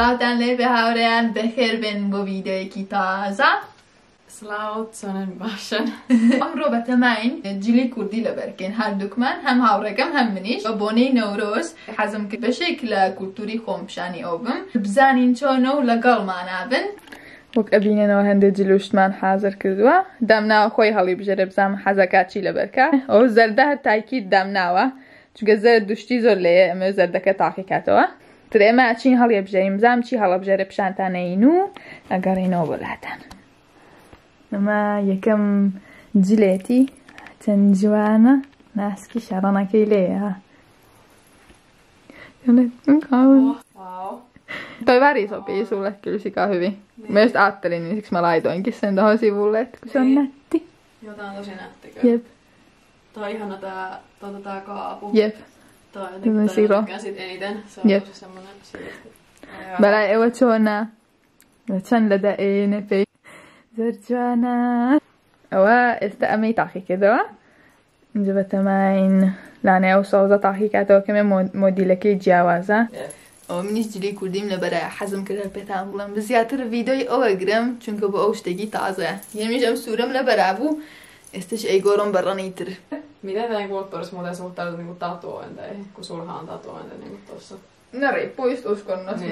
Slautanle behavrean beherben bo videoiki taza. Slautsonen bashan. Amro betamain جيلي كردي لبركن هردوكمان هم هاورقم هم منيش وبوني نوروز حزم بشكل كولتوري خومشاني اوبم بزانين چونو لقل مانابن وك أبينا هند جلوشتمان حاضر كردوا دمنا خوي هالي بجرب زام حزكاتشي لبركا او زرده تاكيد دمناوا چونکه زرد دوشتی زرليه اما زردك تاقيكاتوا ترى ما اچين هالي بجرم زام چي هالا بجرب شانتانينو اگرينو بلاتن نما يكم جليتي تنجوانا ناسكي شارنا كيليها Wow. Toi väri sopii sulle kyllä sika hyvin. Niin. Mä just ajattelin, niin siksi mä laitoinkin sen tohon sivulle, että kun se on nätti. Joo, tää on tosi nätti kyllä. Jep. Tää on ihana tää kaapu. Jep. Tää on jotenkin tykkään sit eniten. Se on tosi semmonen siisti. Bälä ei ole tjona. Vatsan lädä enepe. Zertjana. Oa, että ämi tahikedoa. Njivatamain lane osauza tahikedoa keme modileki jiawaza. Jep. منیش جلی کردیم لبرای حزم کرده بتام بولم بزیاتر ویدیوی او اگرم چون که با اوشتگی تازه یعنی میشم سورم لبرای بو استش ای گورم برانیتر. Miten teidän kulttuurissa muuten suhtaudut niinku tatuointeihin, kun sulha on tatuointi niinku tossa? No riippuu just uskonnosta.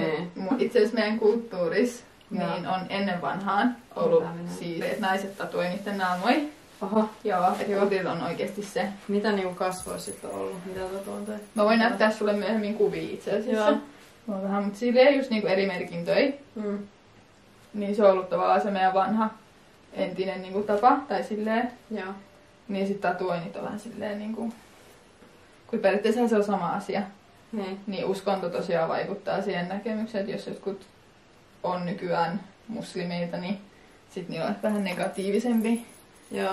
Itse asiassa meidän kulttuurissa niin on ennen vanhaan ollut siis, että naiset tatuoi niiden naamoja. Aha. Joo, että kotilla on oikeesti se. Mitä niinku kasvoissa sitten on ollut? Mitä tatuointeja? Mä voin näyttää sulle myöhemmin kuvia itse asiassa. Joo. On vähän, mutta silleen just niinku eri merkintöjä. Niin se on ollut tavallaan se meidän vanha entinen niinku tapa, tai silleen. Joo. Niin sit tatuoinnit on vähän silleen niinku... Kun periaatteessa se on sama asia. Niin uskonto tosiaan vaikuttaa siihen näkemykseen, että jos jotkut on nykyään muslimeita, niin sit niillä on vähän negatiivisempi. Joo.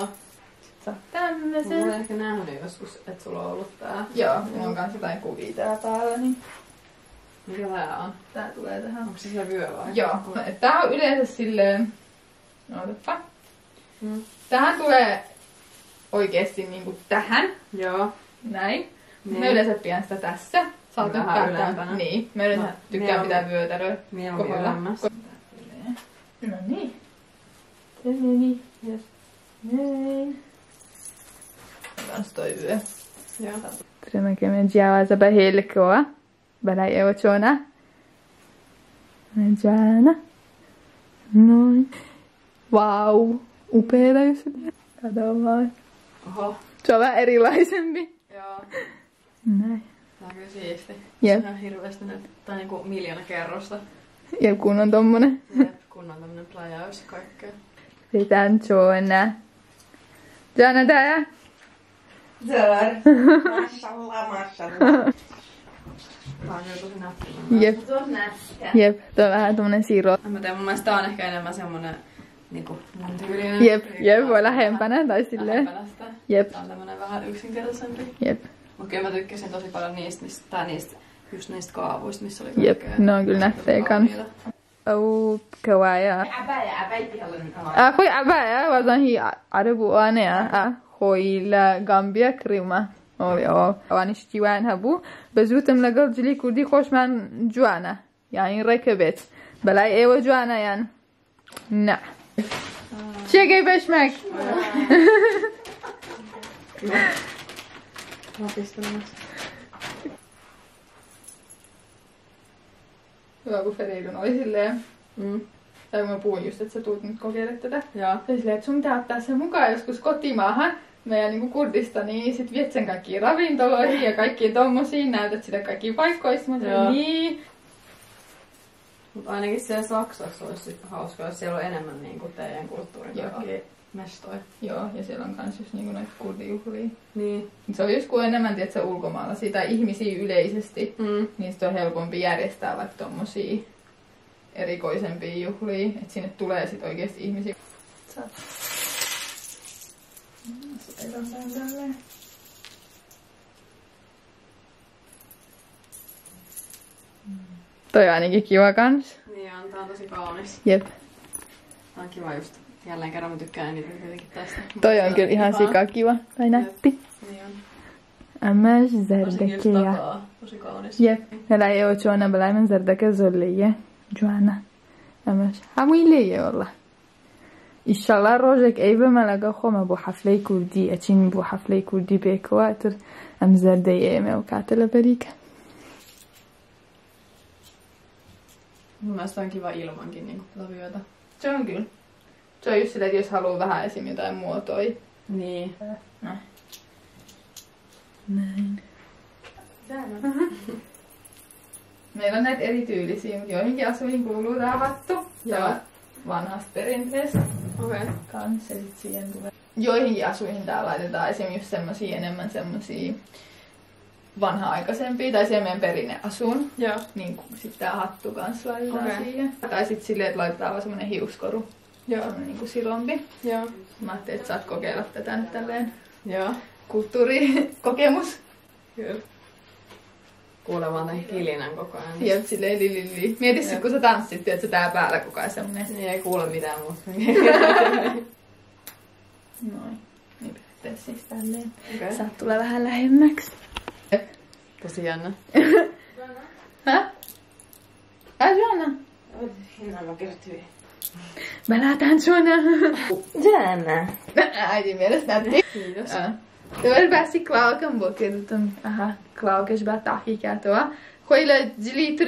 Sit saa tämmösen. Mä oon ehkä nähnyt joskus, että sulla on ollut tää. Joo, mulla on kans jotain kuvia täällä päällä, niin... Mikä tää on? Tää tulee tähän. Onko se se vyö vai? Joo. Tää on yleensä silleen... Ootapa. Tähän tulee oikeesti niinku tähän. Joo. Näin. Mä yleensä pidän sitä tässä. Saat vähän ylempänä. Niin. Mä yleensä tykkään pitää vyötäröä kohdalla. No niin. Se meni. Yes. Näin. Kans toi vyö. Joo. Tämä käy jiawaza bahelkoa. Bälä ei ole chona. Jana. Noin. Vau. Upeeta just. Kato vaan. Oho. Se on vähän erilaisempi. Joo. Näin. Tää on kyllä siisti. Jep. Se on hirveästi nyt. Tää on niinku 1,000,000 kerrosta. Jep, kun on tommonen. Jep, kun on tämmönen plajaus ja kaikkea. Pitän chona. Jana tää. Zar. Mashallah, mashallah. Tää on kyllä tosi nätti. Jep. Se on nättä. Jep, tää on vähän tommonen siro. En mä tiedä, mun mielestä tää on ehkä enemmän semmonen niinku mun tyylinen. Jep, voi lähempänä tai silleen. Lähempänä sitä. Jep. Tää on tämmönen vähän yksinkertaisempi. Jep. Mut kyllä mä tykkäsin tosi paljon niistä just niistä kaavuista, missä oli Jep, kaikkea. ne on kyllä nättejä kans. أو كوايا أخوي عباية وزن هي عرب وأنا أخوي لغامبيا كريمة أو وانشتي وان هبو بزوتم لقل جلي كردي خوش من جوانا يعني ركبت بلاي ايوه جوانا يعني نعم شي جايبش معك Hyvä, kun Feridun oli silleen, tai kun mä puhuin just, että sä tuut nyt kokeilemaan tätä. Ja silleen, että sun pitää ottaa sen mukaan joskus kotimaahan, meidän niinku Kurdistaniin, niin sit viet sen kaikkiin ravintoloihin ja kaikkiin tommosiin, näytät sitä kaikkiin paikkoihin. Mä sanoin, niin. Mut ainakin siellä Saksassa olisi hauskaa, jos siellä on enemmän niinku teidän kulttuurin kaikkia mestoja. Joo, ja siellä on kans just niinku noita kurdijuhlia. Niin. Se on just kun enemmän, tietsä, ulkomaalaisia tai ihmisiä yleisesti, niin sit on helpompi järjestää vaikka tommosia erikoisempia juhlia, että sinne tulee sit oikeesti ihmisiä. Toi on ainakin kiva kans. Niin on, tää on tosi kaunis. Jep. Tää on kiva just. Jälleen kerran mä tykkään eniten jotenkin tästä. Toi on kyllä ihan sikakiva. Tai nätti. Niin on. أما زردكية Tosi kaunis. يب هلا يوتشو أنا بلاي من زردكة زولية جوانە ئەمەش هەمووی لێیە وەڵڵا ئیشەڵا ڕۆژێک ئەیبەمە لەگەڵ خۆمە بۆ حەفلەی کوردی ئەچین بۆ حەفلەی کوردی بێکەوە تر ئەم زەردەی ئێمە و کاتە لە بەریکە Mielestäni on kiva ilmankin niin lavioita. Se on kyllä. Se on just sillä, että jos haluaa vähän esim. Jotain muotoja. Niin. Näin. Meillä on näitä erityylisiä, mutta joihinkin asuihin kuuluu tää vattu. Joo. Vanhasta perinteestä. Okei. Kans ja sit siihen tulee. Joihinkin asuihin tää laitetaan esim. Just semmosia enemmän semmosia vanha-aikaisempia tai siihen meidän perinneasuun. Joo. Niin sit tää hattu kans laitetaan Okei. siihen. Tai sit silleen, että laitetaan vaan semmonen hiuskoru. Joo. Semmonen niinku silompi. Joo. Mä ajattelin, että saat kokeilla tätä nyt tälleen Joo. kulttuurikokemus. Kyllä. Kuulee vaan tämän kilinän koko ajan. Jep, silleen li. Mieti sit, kun sä tanssit, että tää päällä koko ajan semmonen. Niin ei kuule mitään muuta. Noin. Niin periaatteessa siis tälleen. Okei. Saat tulla vähän lähemmäksi. Tosi jännä. Häh? Joanna? Hinnan mä kertyin. Mä lähdetään Joanna. Joanna. Äidin mielestä näytti. Kiitos. Det var bara si klauken boken utan aha klauken bara tahikatoa. Koile jilitr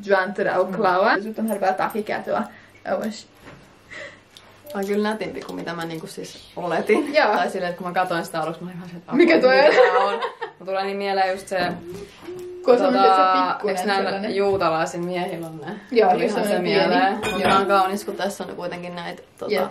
juantra au klawa. Utan har bara tahikatoa. Awas. Tää on kyllä nätimpi kuin mitä mä niinku siis oletin. Joo. Tai silleen, että kun mä katsoin sitä aluksi, mä olin ihan se, että Mikä toi on? tää on? Mä tulee niin mieleen just se, Kun se on se pikkuinen eiks näillä sellainen. juutalaisin miehillä on ne? Joo, Tuli just ihan se sellainen pieni. mieleen. Joo. Mutta tää on kaunis, kun tässä on kuitenkin näitä Jep.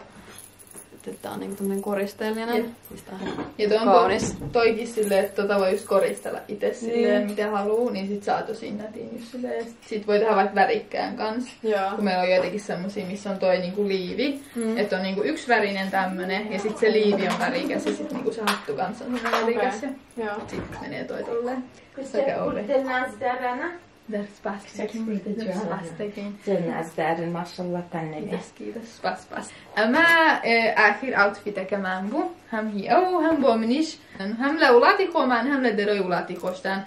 että tää on niinku tämmönen koristeellinen. Jep. Mistä Ja toi on kaunis. toikin silleen, että voi just koristella itse silleen, Niin. mitä haluu, niin sit saa tosi nätin just silleen. Sit voi tehdä vaikka värikkään kans. Joo. Kun meillä on joitakin semmosia, missä on toi niinku liivi. Että on niinku yksivärinen tämmönen ja sit se liivi on värikäs ja sit niinku se hattu kans on värikäs. Ja Joo. sit menee toi tolleen. Kurtellaan sitä rana. Spastekin. Sen sitä mashallah tänne. Kiitos. Spas. أما آخر outfit كمان بو هم هي أو هم بو منيش هم لأولادي خوان هم لدروي ولادي خوشتن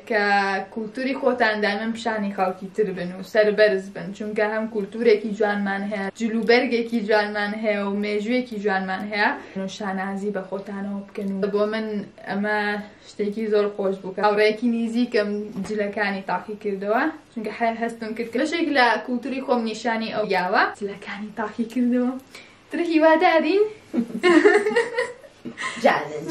ككولتوري خوتن دائما بشانی خالقی تر بن و سربرز بن چون که هم کولتوری کی جوان من هست جلوبرگی کی جوان من هست و میجوی کی جوان من هست نشانازی به خوتن ها بکنو با من اما شتێکی زۆر خۆش بوو کە هاوڕێیەکی نزیکم جلەکانی تاقی کردەوە چونکە هەستم کرد بەشێک لە کولتوری خۆم نیشانی ئەو یاوە جلەکانی تاقی کردەوە تر هیوادارین جانن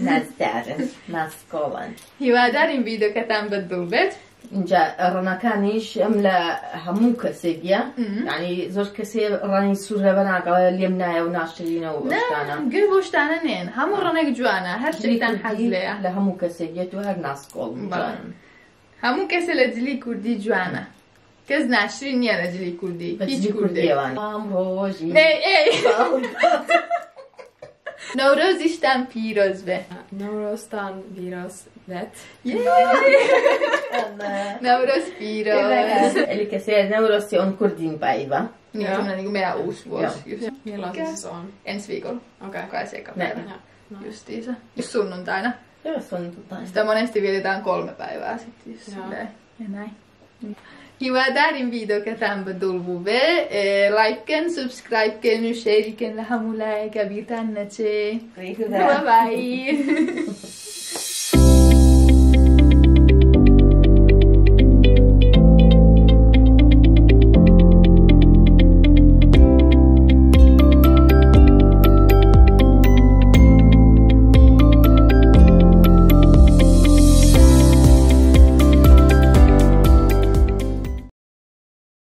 نازدارن ناسکۆڵن هیوادارین ڤیدۆکەتان بەدڵ بێت اینجا ڕەنەکانیش ئەم لە هەموو کەسێکە یعنی زۆر کەسێ ڕەنی سوورە بەناگەڵە لێم نایە و ناشرینە و ئەشتانە گەر بۆ شتانە نێن هەموو ڕەنێک جوانە هەر شتێکتان حەز لێیە لە هەموو کەسێکێت و هەر ناسکۆڵ جانن هەموو کەسە لە جلی کوردی جوانە کەس ناشرین نییە لە جلی کوردی هیچ کوردێوان ڕۆژی نەورۆزیشتان پیرۆز بێ Naurostan virus vet. نەورۆز پیرۆز eli kەسێ نەورۆسی ئۆن کوردین بایبە Niin, semmoinen niinku meidän uusi vuosi. Just. Milloin se siis on? Ensi viikolla. Okei. Kai se eka päivä. No. Justiinsa. Just sunnuntaina. Joo, sunnuntaina. Sitä monesti vietetään 3 päivää sitten. Just silleen. Ja näin. Kiva darin video katään badulbu ve. Liken, subscriben och sharen la hamula ka bitan nache. Bye bye.